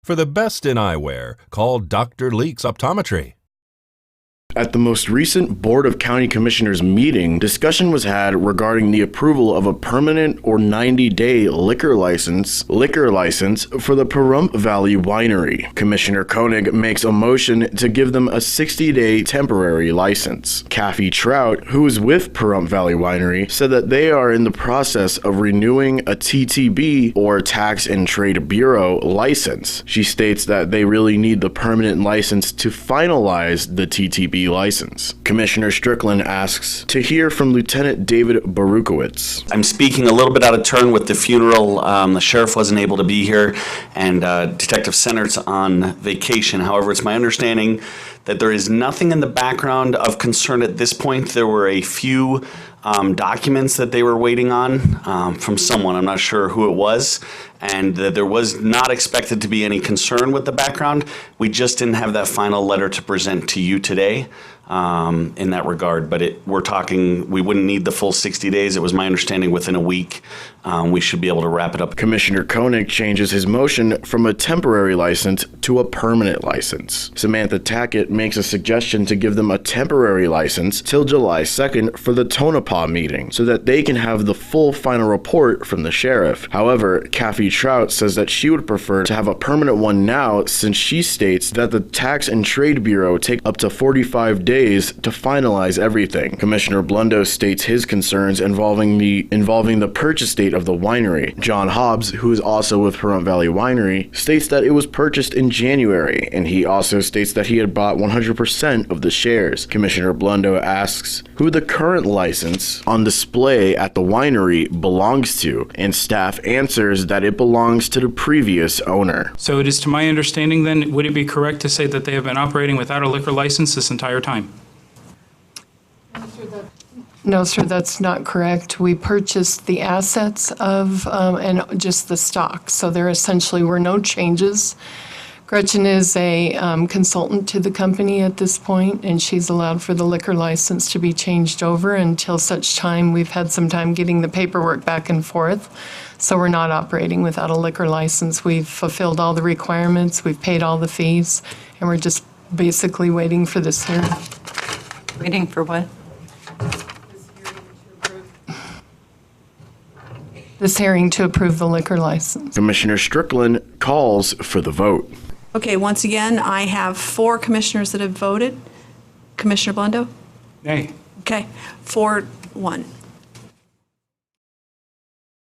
For the best in eyewear, call Dr. Leaks Optometry. At the most recent Board of County Commissioners meeting, discussion was had regarding the approval of a permanent or 90-day liquor license for the Pahrump Valley Winery. Commissioner Koenig makes a motion to give them a 60-day temporary license. Kathy Trout, who is with Pahrump Valley Winery, said that they are in the process of renewing a TTB, or Tax and Trade Bureau, license. She states that they really need the permanent license to finalize the TTB license. Commissioner Strickland asks to hear from Lieutenant David Barukowitz. I'm speaking a little bit out of turn with the funeral. The sheriff wasn't able to be here, and Detective Sennert's on vacation. However, it's my understanding that there is nothing in the background of concern at this point. There were a few documents that they were waiting on from someone, I'm not sure who it was, and there was not expected to be any concern with the background. We just didn't have that final letter to present to you today in that regard, but we're talking, we wouldn't need the full 60 days. It was my understanding within a week we should be able to wrap it up. Commissioner Koenig changes his motion from a temporary license to a permanent license. Samantha Tackett makes a suggestion to give them a temporary license till July 2nd for the Tonopah meeting, so that they can have the full final report from the sheriff. However, Kathy Trout says that she would prefer to have a permanent one now, since she states that the Tax and Trade Bureau take up to 45 days to finalize everything. Commissioner Blundo states his concerns involving the purchase date of the winery. John Hobbs, who is also with Pahrump Valley Winery, states that it was purchased in January, and he also states that he had bought 100% of the shares. Commissioner Blundo asks who the current license on display at the winery belongs to, and staff answers that it belongs to the previous owner. So it is to my understanding then, would it be correct to say that they have been operating without a liquor license this entire time? No, sir, that's not correct. We purchased the assets of and just the stock, so there essentially were no changes. Gretchen is a consultant to the company at this point, and she's allowed for the liquor license to be changed over until such time. We've had some time getting the paperwork back and forth, so we're not operating without a liquor license. We've fulfilled all the requirements, we've paid all the fees, and we're just basically waiting for this hearing. Waiting for what? This hearing to approve the liquor license. Commissioner Strickland calls for the vote. Okay, once again, I have 4 commissioners that have voted. Commissioner Blundo? Nay. Okay, 4-1.